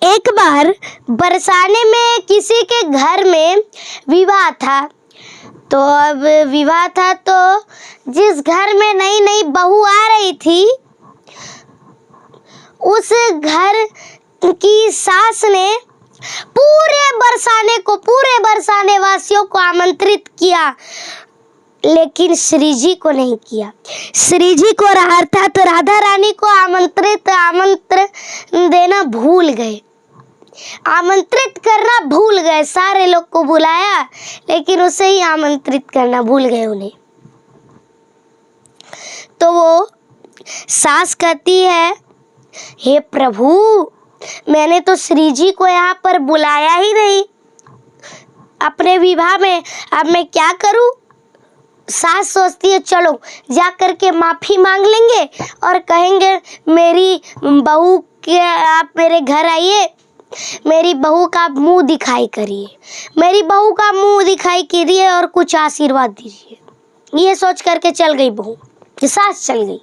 एक बार बरसाने में किसी के घर में विवाह था। तो अब विवाह था तो जिस घर में नई नई बहू आ रही थी उस घर की सास ने पूरे बरसाने वासियों को आमंत्रित किया, लेकिन श्री जी को नहीं किया। श्री जी को अर्थात राधा रानी को आमंत्रण देना भूल गए, आमंत्रित करना भूल गए। सारे लोग को बुलाया लेकिन उसे ही आमंत्रित करना भूल गए उन्हें। तो वो सास कहती है, हे प्रभु, मैंने तो श्री जी को यहाँ पर बुलाया ही नहीं अपने विवाह में, अब मैं क्या करूं? सास सोचती है चलो जा करके माफी मांग लेंगे और कहेंगे मेरी बहू के आप मेरे घर आइए, मेरी बहू का मुंह दिखाई करिए, मेरी बहू का मुंह दिखाई कीजिए और कुछ आशीर्वाद दीजिए। ये सोच करके चल गई बहू, सास चल गई।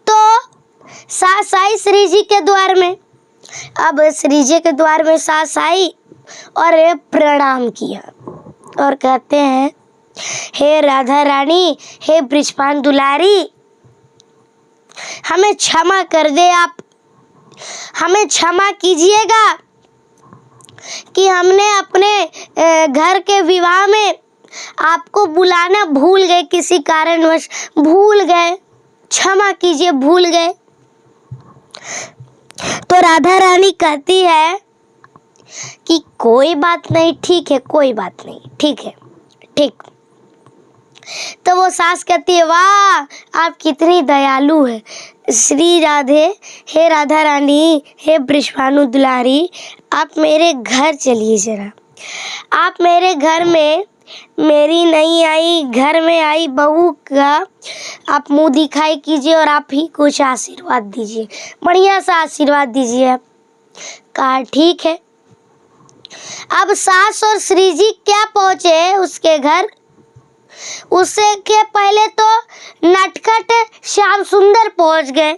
तो सास आई श्री जी के द्वार में। अब श्री जी के द्वार में सास आई और प्रणाम किया और कहते हैं, हे राधा रानी, हे बृषभानु दुलारी, हमें क्षमा कर दे, आप हमें क्षमा कीजिएगा कि हमने अपने घर के विवाह में आपको बुलाना भूल गए, किसी कारणवश भूल गए, क्षमा कीजिए, भूल गए। तो राधा रानी कहती है कि कोई बात नहीं, ठीक है, कोई बात नहीं, ठीक है, ठीक। तो वो सास कहती है, वाह आप कितनी दयालु है श्री राधे, हे राधा रानी, हे बृषभानु दुलारी, आप मेरे घर चलिए जरा, आप मेरे घर में मेरी नहीं आई घर में आई बहू का आप मुंह दिखाई कीजिए और आप ही कुछ आशीर्वाद दीजिए, बढ़िया सा आशीर्वाद दीजिए। कहा ठीक है। अब सास और श्री जी क्या पहुंचे उसके घर, उससे के पहले तो नटखट श्याम सुंदर पहुंच गए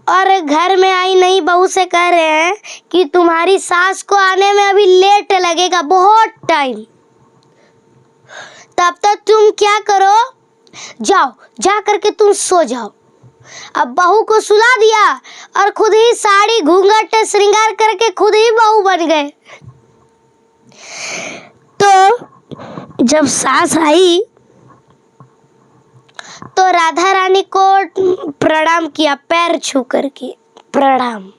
और घर में आई नई बहू से कह रहे हैं कि तुम्हारी सास को आने में अभी लेट लगेगा, बहुत टाइम, तब तक तुम क्या करो, जाओ जा करके तुम सो जाओ। अब बहू को सुला दिया और खुद ही साड़ी घूंघट श्रृंगार करके खुद ही बहू बन गए। तो जब सास आई तो राधा रानी को प्रणाम किया, पैर छू करके प्रणाम।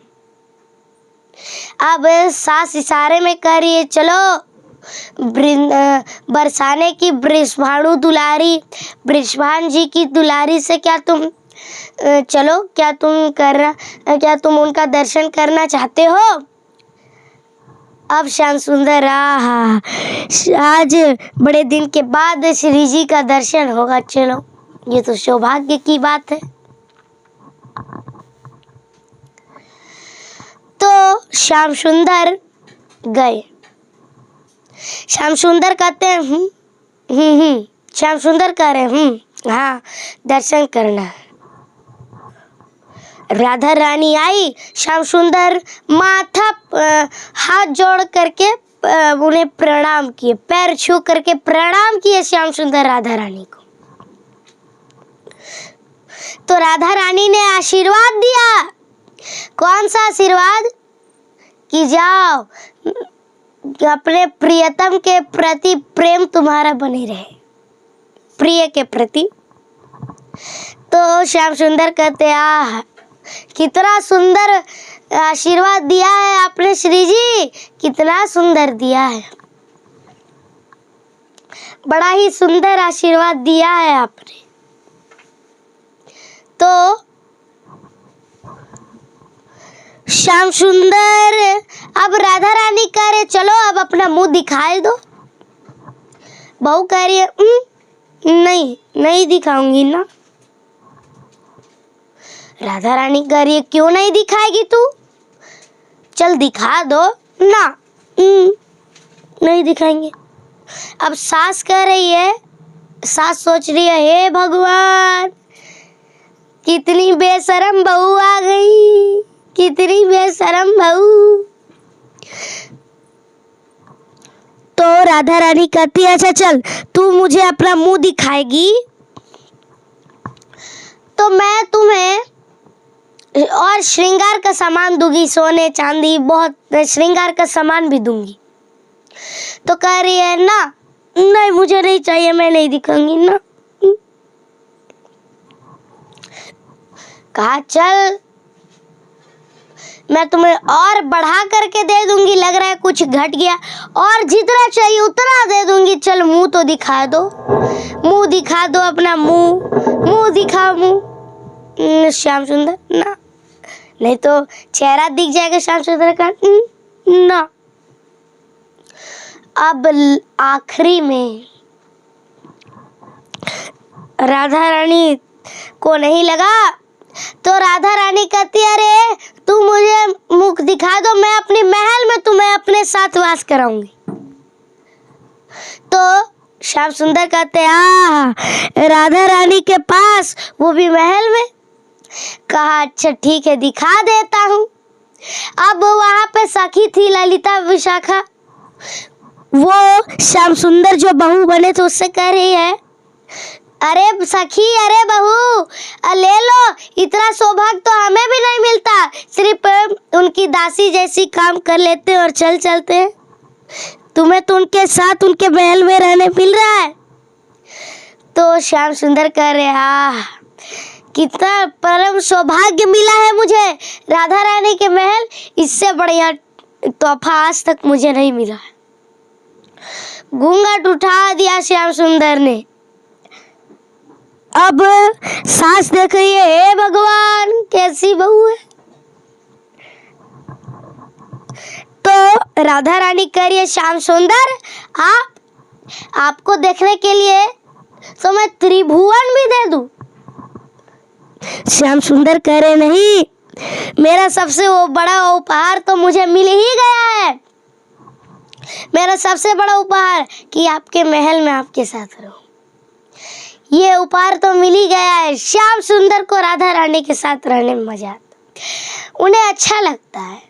अब सास इशारे में कह रही है, चलो बरसाने की बृषभानु दुलारी, बृषभान जी की दुलारी से क्या तुम चलो, क्या तुम उनका दर्शन करना चाहते हो? अब श्याम सुंदर, आज बड़े दिन के बाद श्री जी का दर्शन होगा, चलो ये तो सौभाग्य की बात है। तो श्याम सुंदर गए। श्याम सुंदर कहते हैं श्याम सुंदर कह रहे हाँ दर्शन करना है। राधा रानी आई, श्याम सुंदर माथा हाथ जोड़ करके उन्हें प्रणाम किए, पैर छू करके प्रणाम किए श्याम सुंदर राधा रानी को। तो राधा रानी ने आशीर्वाद दिया। कौन सा आशीर्वाद? कि जाओ अपने प्रियतम के प्रति प्रेम तुम्हारा बने रहे, प्रिय के प्रति। तो श्याम सुंदर कहते कितना सुंदर आशीर्वाद दिया है आपने श्री जी, कितना सुंदर दिया है, बड़ा ही सुंदर आशीर्वाद दिया है आपने। तो श्याम सुंदर अब राधा रानी कह रहे चलो अब अपना मुंह दिखाए दो। बहू कह रही है नहीं दिखाऊंगी ना। राधा रानी कह रही है क्यों नहीं दिखाएगी तू, चल दिखा दो ना। नहीं दिखाएंगे। अब सास कह रही है, सास सोच रही है हे भगवान कितनी बेशरम बहू आ गई, बेशरम बहू। तो राधा रानी कहती है अच्छा चल तू मुझे अपना मुंह दिखाएगी तो मैं तुम्हें और श्रृंगार का सामान दूंगी, सोने चांदी बहुत श्रृंगार का सामान भी दूंगी। तो कह रही है ना नहीं मुझे नहीं चाहिए, मैं नहीं दिखाऊंगी ना। कहा चल मैं तुम्हें और बढ़ा करके दे दूंगी, लग रहा है कुछ घट गया, और जितना चाहिए उतना दे दूंगी। चल मुंह तो दिखा दो, मुंह दिखा दो अपना मुंह, मुंह दिखा मुंह। श्याम सुंदर ना, नहीं तो चेहरा दिख जाएगा श्याम सुंदर का ना। अब आखिरी में राधा रानी को नहीं लगा तो राधा रानी कहती है अरे तू मुझे मुख दिखा दो, मैं अपने महल में तुम्हें अपने साथ वास कराऊंगी। तो श्याम सुंदर कहते हैं राधा रानी के पास, वो भी महल में। कहा अच्छा ठीक है दिखा देता हूँ। अब वहां पे सखी थी ललिता विशाखा, वो श्याम सुंदर जो बहू बने थे उससे कह रही है अरे सखी अरे बहू ले लो, इतना सौभाग्य तो हमें भी नहीं मिलता, सिर्फ उनकी दासी जैसी काम कर लेते और चल चलते हैं, तुम्हें तो उनके साथ उनके महल में रहने मिल रहा है। तो श्याम सुंदर कह रहे हाँ कितना परम सौभाग्य मिला है मुझे राधा रानी के महल, इससे बढ़िया तोहफा आज तक मुझे नहीं मिला है। घूंघट उठा दिया श्याम सुंदर ने। अब सास देख रही है हे भगवान कैसी बहू है। तो राधा रानी कह रही है श्याम सुंदर आपको देखने के लिए तो मैं त्रिभुवन भी दे दूं। श्याम सुंदर कह रहे नहीं, मेरा सबसे वो बड़ा उपहार तो मुझे मिल ही गया है, मेरा सबसे बड़ा उपहार कि आपके महल में आपके साथ रहूं, ये उपहार तो मिल ही गया है। श्याम सुंदर को राधा रानी के साथ रहने में मजा आता, उन्हें अच्छा लगता है।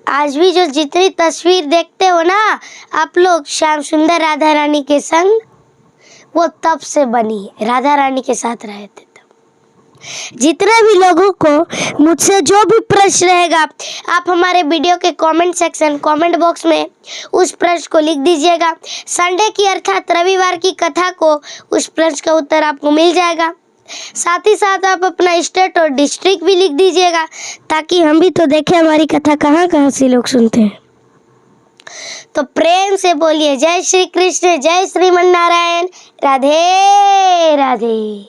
आज भी जो जितनी तस्वीर देखते हो ना आप लोग श्याम सुंदर राधा रानी के संग, वो तब से बनी है, राधा रानी के साथ रहे थे तब। जितने भी लोगों को मुझसे जो भी प्रश्न रहेगा आप हमारे वीडियो के कमेंट सेक्शन कमेंट बॉक्स में उस प्रश्न को लिख दीजिएगा। संडे की अर्थात रविवार की कथा को उस प्रश्न का उत्तर आपको मिल जाएगा। साथ ही साथ आप अपना स्टेट और डिस्ट्रिक्ट भी लिख दीजिएगा ताकि हम भी तो देखें हमारी कथा कहाँ कहाँ से लोग सुनते हैं। तो प्रेम से बोलिए जय श्री कृष्ण, जय श्रीमन नारायण, राधे राधे।